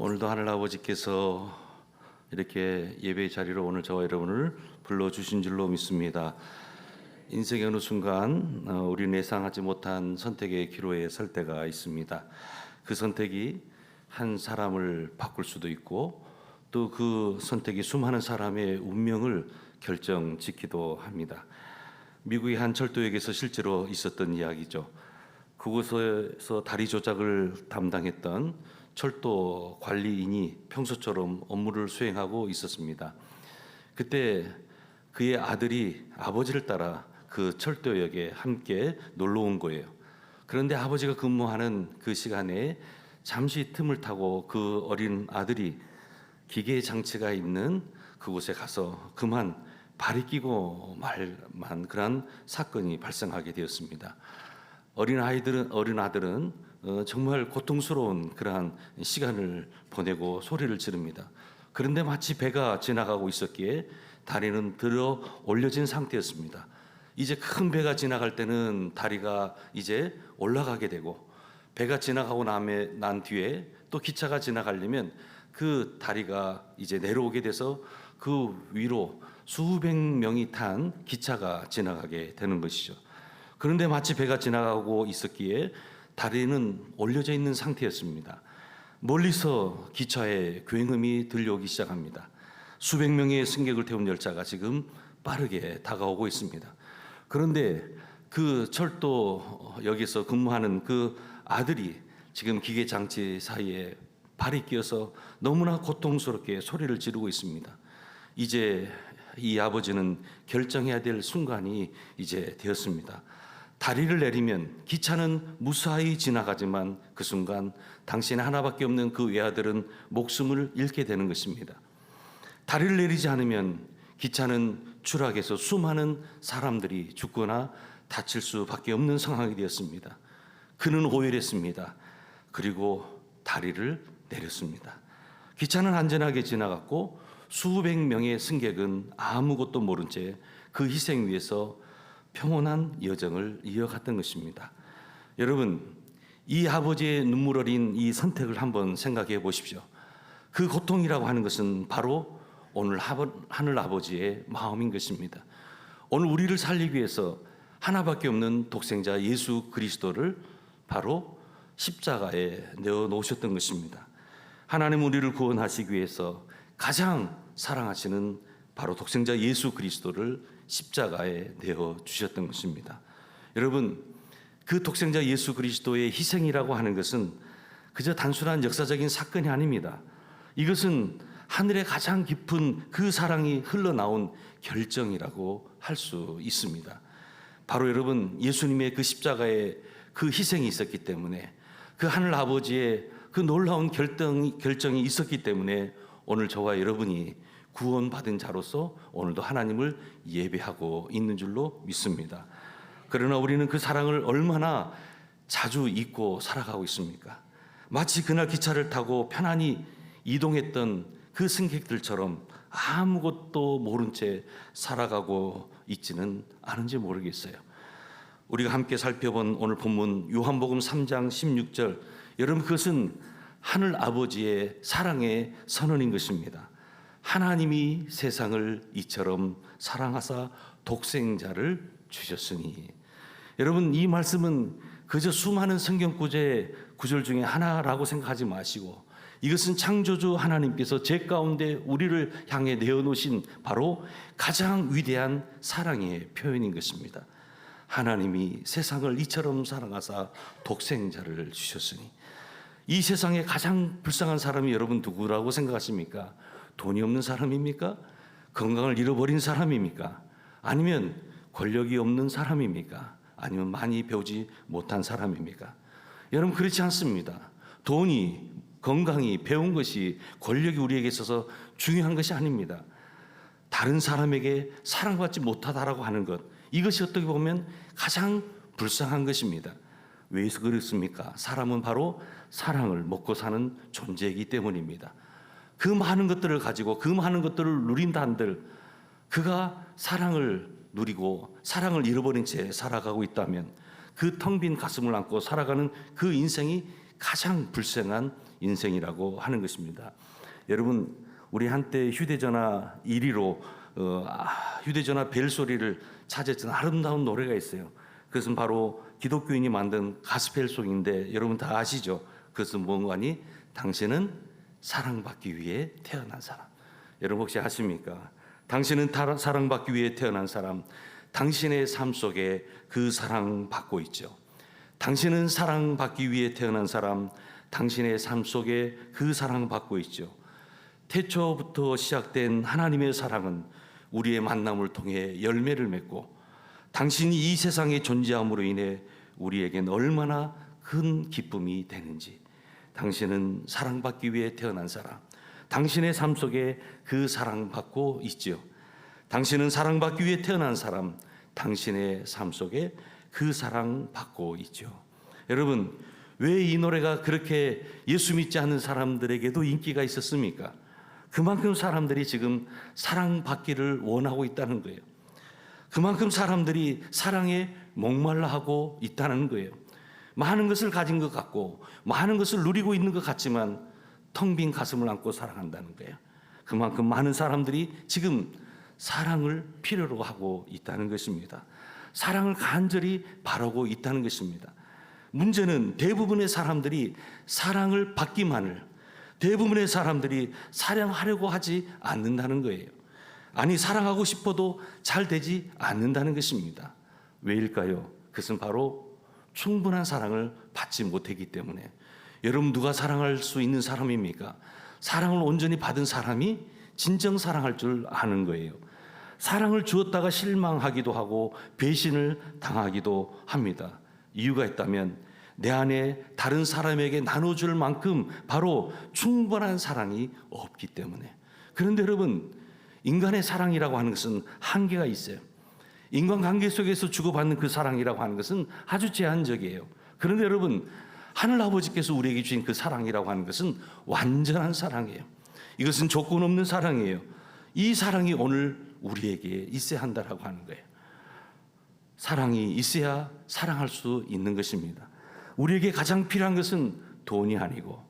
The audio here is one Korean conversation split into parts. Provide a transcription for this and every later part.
오늘도 하늘아버지께서 이렇게 예배의 자리로 오늘 저와 여러분을 불러주신 줄로 믿습니다. 인생의 어느 순간 우리는 예상하지 못한 선택의 기로에 설 때가 있습니다. 그 선택이 한 사람을 바꿀 수도 있고 또 그 선택이 수많은 사람의 운명을 결정짓기도 합니다. 미국의 한 철도역에서 실제로 있었던 이야기죠. 그곳에서 다리 조작을 담당했던 철도 관리인이 평소처럼 업무를 수행하고 있었습니다. 그때 그의 아들이 아버지를 따라 그 철도역에 함께 놀러 온 거예요. 그런데 아버지가 근무하는 그 시간에 잠시 틈을 타고 그 어린 아들이 기계 장치가 있는 그곳에 가서 그만 발이 끼고 말만 그런 사건이 발생하게 되었습니다. 어린 아들은 정말 고통스러운 그러한 시간을 보내고 소리를 지릅니다. 그런데 마치 배가 지나가고 있었기에 다리는 들어 올려진 상태였습니다. 이제 큰 배가 지나갈 때는 다리가 이제 올라가게 되고 배가 지나가고 난 뒤에 또 기차가 지나가려면 그 다리가 이제 내려오게 돼서 그 위로 수백 명이 탄 기차가 지나가게 되는 것이죠. 그런데 마치 배가 지나가고 있었기에 다리는 올려져 있는 상태였습니다. 멀리서 기차의 굉음이 들려오기 시작합니다. 수백 명의 승객을 태운 열차가 지금 빠르게 다가오고 있습니다. 그런데 그 철도역에서 근무하는 그 아들이 지금 기계 장치 사이에 발이 끼어서 너무나 고통스럽게 소리를 지르고 있습니다. 이제 이 아버지는 결정해야 될 순간이 이제 되었습니다. 다리를 내리면 기차는 무사히 지나가지만 그 순간 당신 하나밖에 없는 그 외아들은 목숨을 잃게 되는 것입니다. 다리를 내리지 않으면 기차는 추락해서 수많은 사람들이 죽거나 다칠 수밖에 없는 상황이 되었습니다. 그는 오열했습니다. 그리고 다리를 내렸습니다. 기차는 안전하게 지나갔고 수백 명의 승객은 아무것도 모른 채 그 희생 위에서 평온한 여정을 이어갔던 것입니다. 여러분, 이 아버지의 눈물 어린 이 선택을 한번 생각해 보십시오. 그 고통이라고 하는 것은 바로 오늘 하늘 아버지의 마음인 것입니다. 오늘 우리를 살리기 위해서 하나밖에 없는 독생자 예수 그리스도를 바로 십자가에 내어놓으셨던 것입니다. 하나님 우리를 구원하시기 위해서 가장 사랑하시는 바로 독생자 예수 그리스도를 십자가에 내어주셨던 것입니다. 여러분, 그 독생자 예수 그리스도의 희생이라고 하는 것은 그저 단순한 역사적인 사건이 아닙니다. 이것은 하늘의 가장 깊은 그 사랑이 흘러나온 결정이라고 할 수 있습니다. 바로 여러분, 예수님의 그 십자가에 그 희생이 있었기 때문에 그 하늘 아버지의 그 놀라운 결정이 있었기 때문에 오늘 저와 여러분이 구원받은 자로서 오늘도 하나님을 예배하고 있는 줄로 믿습니다. 그러나 우리는 그 사랑을 얼마나 자주 잊고 살아가고 있습니까? 마치 그날 기차를 타고 편안히 이동했던 그 승객들처럼 아무것도 모른 채 살아가고 있지는 않은지 모르겠어요. 우리가 함께 살펴본 오늘 본문 요한복음 3장 16절, 여러분 그것은 하늘 아버지의 사랑의 선언인 것입니다. 하나님이 세상을 이처럼 사랑하사 독생자를 주셨으니. 여러분, 이 말씀은 그저 수많은 성경 구절 중에 하나라고 생각하지 마시고 이것은 창조주 하나님께서 제 가운데 우리를 향해 내어놓으신 바로 가장 위대한 사랑의 표현인 것입니다. 하나님이 세상을 이처럼 사랑하사 독생자를 주셨으니. 이 세상에 가장 불쌍한 사람이 여러분 누구라고 생각하십니까? 돈이 없는 사람입니까? 건강을 잃어버린 사람입니까? 아니면 권력이 없는 사람입니까? 아니면 많이 배우지 못한 사람입니까? 여러분, 그렇지 않습니다. 돈이, 건강이, 배운 것이, 권력이 우리에게 있어서 중요한 것이 아닙니다. 다른 사람에게 사랑받지 못하다라고 하는 것, 이것이 어떻게 보면 가장 불쌍한 것입니다. 왜 그렇습니까? 사람은 바로 사랑을 먹고 사는 존재이기 때문입니다. 그 많은 것들을 가지고 그 많은 것들을 누린다 한들 그가 사랑을 누리고 사랑을 잃어버린 채 살아가고 있다면 그 텅 빈 가슴을 안고 살아가는 그 인생이 가장 불행한 인생이라고 하는 것입니다. 여러분, 우리 한때 휴대전화 1위로 휴대전화 벨소리를 차지했던 아름다운 노래가 있어요. 그것은 바로 기독교인이 만든 가스펠송인데 여러분 다 아시죠? 그것은 뭔가니? 당신은 사랑받기 위해 태어난 사람. 여러분 혹시 아십니까? 당신은 사랑받기 위해 태어난 사람. 당신의 삶 속에 그 사랑받고 있죠. 당신은 사랑받기 위해 태어난 사람. 당신의 삶 속에 그 사랑받고 있죠. 태초부터 시작된 하나님의 사랑은 우리의 만남을 통해 열매를 맺고 당신이 이 세상에 존재함으로 인해 우리에겐 얼마나 큰 기쁨이 되는지. 당신은 사랑받기 위해 태어난 사람. 당신의 삶 속에 그 사랑받고 있죠. 당신은 사랑받기 위해 태어난 사람. 당신의 삶 속에 그 사랑받고 있죠. 여러분, 왜 이 노래가 그렇게 예수 믿지 않는 사람들에게도 인기가 있었습니까? 그만큼 사람들이 지금 사랑받기를 원하고 있다는 거예요. 그만큼 사람들이 사랑에 목말라 하고 있다는 거예요. 많은 것을 가진 것 같고 많은 것을 누리고 있는 것 같지만 텅 빈 가슴을 안고 살아간다는 거예요. 그만큼 많은 사람들이 지금 사랑을 필요로 하고 있다는 것입니다. 사랑을 간절히 바라고 있다는 것입니다. 문제는 대부분의 사람들이 사랑을 받기만을, 대부분의 사람들이 사랑하려고 하지 않는다는 거예요. 아니, 사랑하고 싶어도 잘 되지 않는다는 것입니다. 왜일까요? 그것은 바로 충분한 사랑을 받지 못했기 때문에. 여러분, 누가 사랑할 수 있는 사람입니까? 사랑을 온전히 받은 사람이 진정 사랑할 줄 아는 거예요. 사랑을 주었다가 실망하기도 하고 배신을 당하기도 합니다. 이유가 있다면 내 안에 다른 사람에게 나눠줄 만큼 바로 충분한 사랑이 없기 때문에. 그런데 여러분, 인간의 사랑이라고 하는 것은 한계가 있어요. 인간관계 속에서 주고받는 그 사랑이라고 하는 것은 아주 제한적이에요. 그런데 여러분, 하늘 아버지께서 우리에게 주신 그 사랑이라고 하는 것은 완전한 사랑이에요. 이것은 조건 없는 사랑이에요. 이 사랑이 오늘 우리에게 있어야 한다라고 하는 거예요. 사랑이 있어야 사랑할 수 있는 것입니다. 우리에게 가장 필요한 것은 돈이 아니고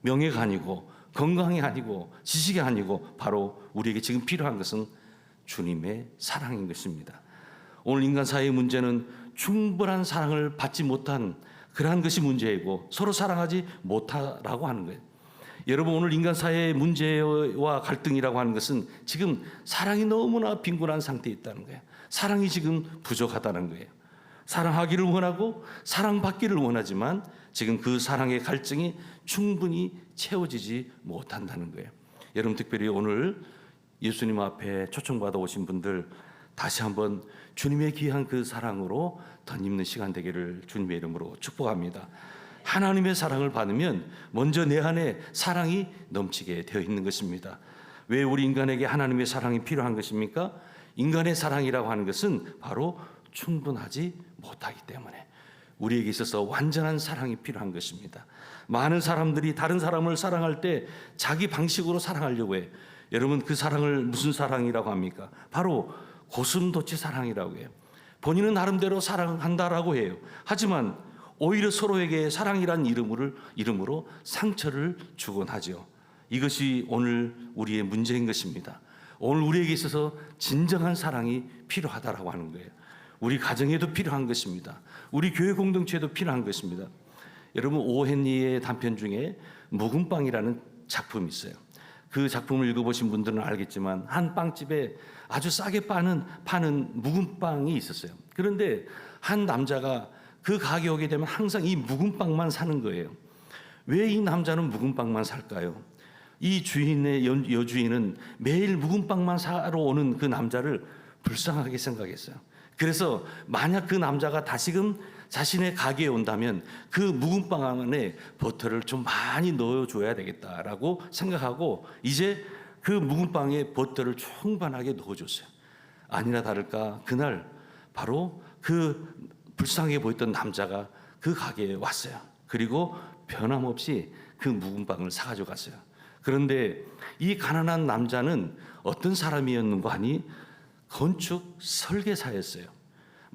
명예가 아니고 건강이 아니고 지식이 아니고 바로 우리에게 지금 필요한 것은 주님의 사랑인 것입니다. 오늘 인간 사회의 문제는 충분한 사랑을 받지 못한 그러한 것이 문제이고 서로 사랑하지 못하라고 하는 거예요. 여러분, 오늘 인간 사회의 문제와 갈등이라고 하는 것은 지금 사랑이 너무나 빈곤한 상태에 있다는 거예요. 사랑이 지금 부족하다는 거예요. 사랑하기를 원하고 사랑받기를 원하지만 지금 그 사랑의 갈증이 충분히 채워지지 못한다는 거예요. 여러분, 특별히 오늘 예수님 앞에 초청받아 오신 분들 다시 한번 주님의 귀한 그 사랑으로 덧입는 시간 되기를 주님의 이름으로 축복합니다. 하나님의 사랑을 받으면 먼저 내 안에 사랑이 넘치게 되어 있는 것입니다. 왜 우리 인간에게 하나님의 사랑이 필요한 것입니까? 인간의 사랑이라고 하는 것은 바로 충분하지 못하기 때문에 우리에게 있어서 완전한 사랑이 필요한 것입니다. 많은 사람들이 다른 사람을 사랑할 때 자기 방식으로 사랑하려고 해요. 여러분, 그 사랑을 무슨 사랑이라고 합니까? 바로 고슴도치 사랑이라고 해요. 본인은 나름대로 사랑한다라고 해요. 하지만 오히려 서로에게 사랑이란 이름으로 상처를 주곤 하죠. 이것이 오늘 우리의 문제인 것입니다. 오늘 우리에게 있어서 진정한 사랑이 필요하다라고 하는 거예요. 우리 가정에도 필요한 것입니다. 우리 교회 공동체에도 필요한 것입니다. 여러분, 오헨리의 단편 중에 묵은빵이라는 작품이 있어요. 그 작품을 읽어보신 분들은 알겠지만 한 빵집에 아주 싸게 파는 묵은빵이 있었어요. 그런데 한 남자가 그 가게에 오게 되면 항상 이 묵은빵만 사는 거예요. 왜 이 남자는 묵은빵만 살까요? 이 주인의 여주인은 매일 묵은빵만 사러 오는 그 남자를 불쌍하게 생각했어요. 그래서 만약 그 남자가 다시금 자신의 가게에 온다면 그 묵은빵 안에 버터를 좀 많이 넣어줘야 되겠다라고 생각하고 이제 그 묵은빵에 버터를 충분하게 넣어줬어요. 아니나 다를까 그날 바로 그 불쌍해 보였던 남자가 그 가게에 왔어요. 그리고 변함없이 그 묵은빵을 사가지고 갔어요. 그런데 이 가난한 남자는 어떤 사람이었는가 하니 건축 설계사였어요.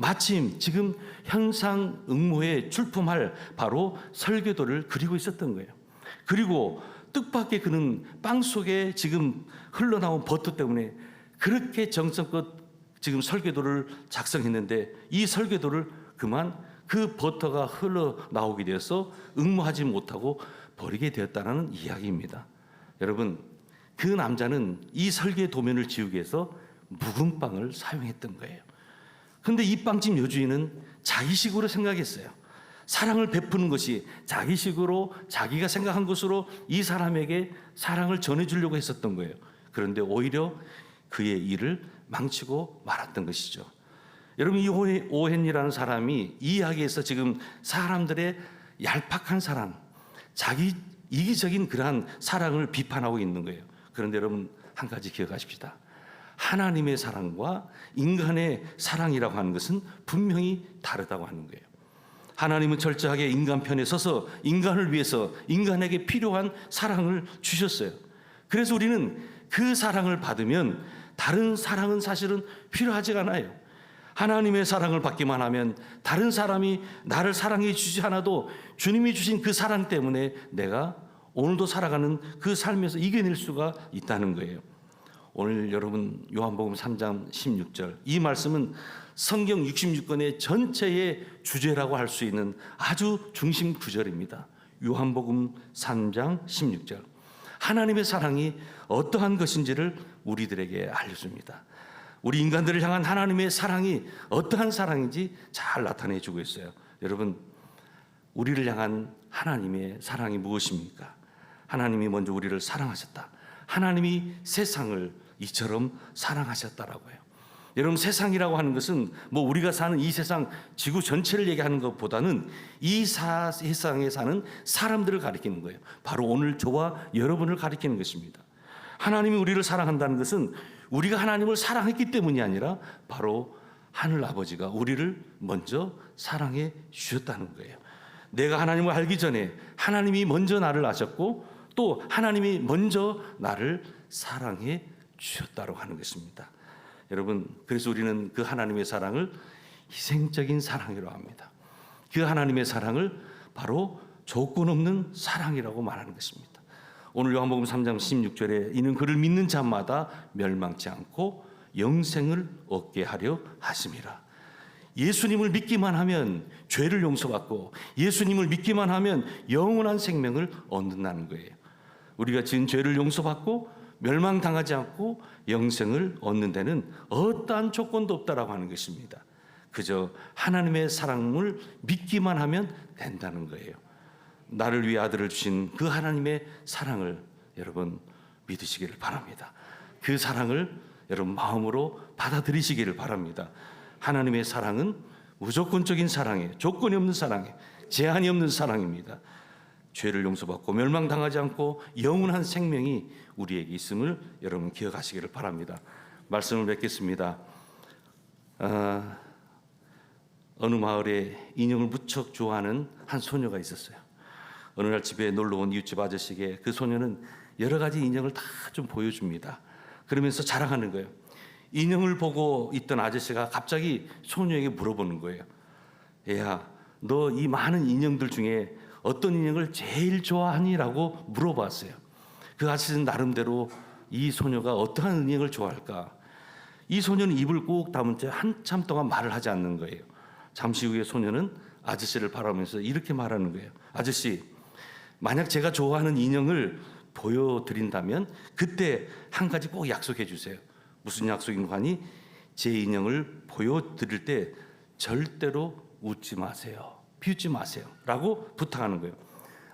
마침 지금 현상 응모에 출품할 바로 설교도를 그리고 있었던 거예요. 그리고 뜻밖의 그는 빵 속에 지금 흘러나온 버터 때문에 그렇게 정성껏 지금 설교도를 작성했는데 이 설교도를 그만 그 버터가 흘러나오게 되어서 응모하지 못하고 버리게 되었다는 이야기입니다. 여러분, 그 남자는 이 설교의 도면을 지우기 위해서 묵은 빵을 사용했던 거예요. 그런데 이 빵집 여주인은 자기식으로 생각했어요. 사랑을 베푸는 것이 자기식으로 자기가 생각한 것으로 이 사람에게 사랑을 전해주려고 했었던 거예요. 그런데 오히려 그의 일을 망치고 말았던 것이죠. 여러분, 이 오헨이라는 사람이 이 이야기에서 지금 사람들의 얄팍한 사랑, 자기 이기적인 그러한 사랑을 비판하고 있는 거예요. 그런데 여러분, 한 가지 기억하십시다. 하나님의 사랑과 인간의 사랑이라고 하는 것은 분명히 다르다고 하는 거예요. 하나님은 철저하게 인간 편에 서서 인간을 위해서 인간에게 필요한 사랑을 주셨어요. 그래서 우리는 그 사랑을 받으면 다른 사랑은 사실은 필요하지 않아요. 하나님의 사랑을 받기만 하면 다른 사람이 나를 사랑해 주지 않아도 주님이 주신 그 사랑 때문에 내가 오늘도 살아가는 그 삶에서 이겨낼 수가 있다는 거예요. 오늘 여러분 요한복음 3장 16절, 이 말씀은 성경 66권의 전체의 주제라고 할 수 있는 아주 중심 구절입니다. 요한복음 3장 16절. 하나님의 사랑이 어떠한 것인지를 우리들에게 알려줍니다. 우리 인간들을 향한 하나님의 사랑이 어떠한 사랑인지 잘 나타내주고 있어요. 여러분, 우리를 향한 하나님의 사랑이 무엇입니까? 하나님이 먼저 우리를 사랑하셨다. 하나님이 세상을 이처럼 사랑하셨다라고 해요. 여러분, 세상이라고 하는 것은 뭐 우리가 사는 이 세상 지구 전체를 얘기하는 것보다는 이 세상에 사는 사람들을 가리키는 거예요. 바로 오늘 저와 여러분을 가리키는 것입니다. 하나님이 우리를 사랑한다는 것은 우리가 하나님을 사랑했기 때문이 아니라 바로 하늘 아버지가 우리를 먼저 사랑해 주셨다는 거예요. 내가 하나님을 알기 전에 하나님이 먼저 나를 아셨고 또 하나님이 먼저 나를 사랑해 주셨다고 하는 것입니다. 여러분, 그래서 우리는 그 하나님의 사랑을 희생적인 사랑이라고 합니다. 그 하나님의 사랑을 바로 조건 없는 사랑이라고 말하는 것입니다. 오늘 요한복음 3장 16절에 이는 그를 믿는 자마다 멸망치 않고 영생을 얻게 하려 하심이라. 예수님을 믿기만 하면 죄를 용서받고 예수님을 믿기만 하면 영원한 생명을 얻는다는 거예요. 우리가 지은 죄를 용서받고 멸망당하지 않고 영생을 얻는 데는 어떠한 조건도 없다라고 하는 것입니다. 그저 하나님의 사랑을 믿기만 하면 된다는 거예요. 나를 위해 아들을 주신 그 하나님의 사랑을 여러분 믿으시기를 바랍니다. 그 사랑을 여러분 마음으로 받아들이시기를 바랍니다. 하나님의 사랑은 무조건적인 사랑이에요. 조건이 없는 사랑이에요. 제한이 없는 사랑입니다. 죄를 용서받고 멸망당하지 않고 영원한 생명이 우리에게 있음을 여러분 기억하시기를 바랍니다. 말씀을 맺겠습니다. 어느 마을에 인형을 무척 좋아하는 한 소녀가 있었어요. 어느 날 집에 놀러온 이웃집 아저씨에게 그 소녀는 여러 가지 인형을 다 좀 보여줍니다. 그러면서 자랑하는 거예요. 인형을 보고 있던 아저씨가 갑자기 소녀에게 물어보는 거예요. 얘야, 너 이 많은 인형들 중에 어떤 인형을 제일 좋아하니? 라고 물어봤어요. 그 아저씨는 나름대로 이 소녀가 어떠한 인형을 좋아할까? 이 소녀는 입을 꾹 다문 채 한참 동안 말을 하지 않는 거예요. 잠시 후에 소녀는 아저씨를 바라보면서 이렇게 말하는 거예요. 아저씨, 만약 제가 좋아하는 인형을 보여드린다면 그때 한 가지 꼭 약속해 주세요. 무슨 약속인가 하니 제 인형을 보여드릴 때 절대로 웃지 마세요. 비웃지 마세요. 라고 부탁하는 거예요.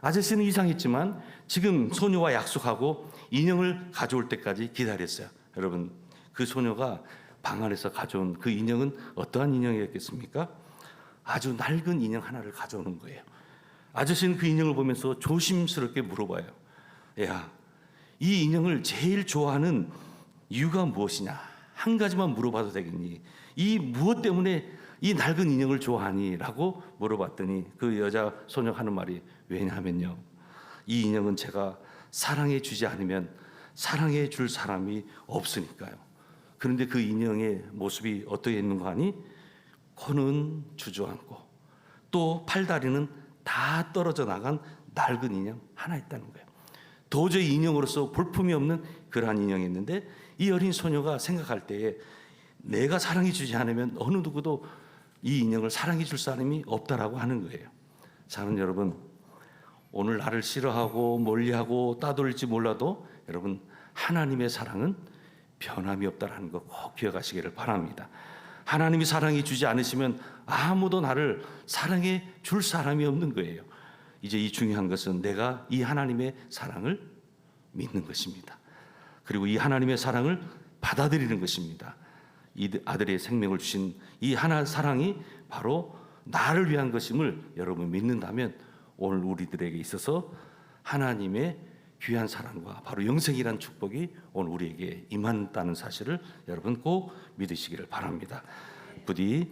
아저씨는 이상했지만 지금 소녀와 약속하고 인형을 가져올 때까지 기다렸어요. 여러분, 그 소녀가 방 안에서 가져온 그 인형은 어떠한 인형이었겠습니까? 아주 낡은 인형 하나를 가져오는 거예요. 아저씨는 그 인형을 보면서 조심스럽게 물어봐요. 야, 이 인형을 제일 좋아하는 이유가 무엇이냐? 한 가지만 물어봐도 되겠니? 이 무엇 때문에 이 낡은 인형을 좋아하니? 라고 물어봤더니 그 여자 소녀가 하는 말이 왜냐하면요, 이 인형은 제가 사랑해 주지 않으면 사랑해 줄 사람이 없으니까요. 그런데 그 인형의 모습이 어떻게 있는가 하니 코는 주저앉고 또 팔다리는 다 떨어져 나간 낡은 인형 하나 있다는 거예요. 도저히 인형으로서 볼품이 없는 그러한 인형이었는데 이 어린 소녀가 생각할 때에 내가 사랑해 주지 않으면 어느 누구도 이 인형을 사랑해 줄 사람이 없다라고 하는 거예요. 사랑하는 여러분, 오늘 나를 싫어하고 멀리하고 따돌릴지 몰라도 여러분, 하나님의 사랑은 변함이 없다라는 거 꼭 기억하시기를 바랍니다. 하나님이 사랑해 주지 않으시면 아무도 나를 사랑해 줄 사람이 없는 거예요. 이제 이 중요한 것은 내가 이 하나님의 사랑을 믿는 것입니다. 그리고 이 하나님의 사랑을 받아들이는 것입니다. 이 아들의 생명을 주신 이 하나의 사랑이 바로 나를 위한 것임을 여러분 믿는다면 오늘 우리들에게 있어서 하나님의 귀한 사랑과 바로 영생이란 축복이 오늘 우리에게 임한다는 사실을 여러분 꼭 믿으시기를 바랍니다. 부디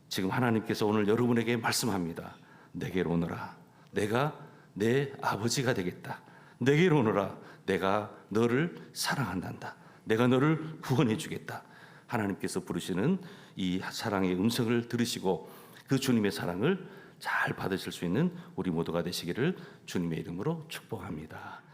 지금 하나님께서 오늘 여러분에게 말씀합니다. 내게로 오너라. 내가 내 아버지가 되겠다. 내게로 오너라. 내가 너를 사랑한단다. 내가 너를 구원해 주겠다. 하나님께서 부르시는 이 사랑의 음성을 들으시고 그 주님의 사랑을 잘 받으실 수 있는 우리 모두가 되시기를 주님의 이름으로 축복합니다.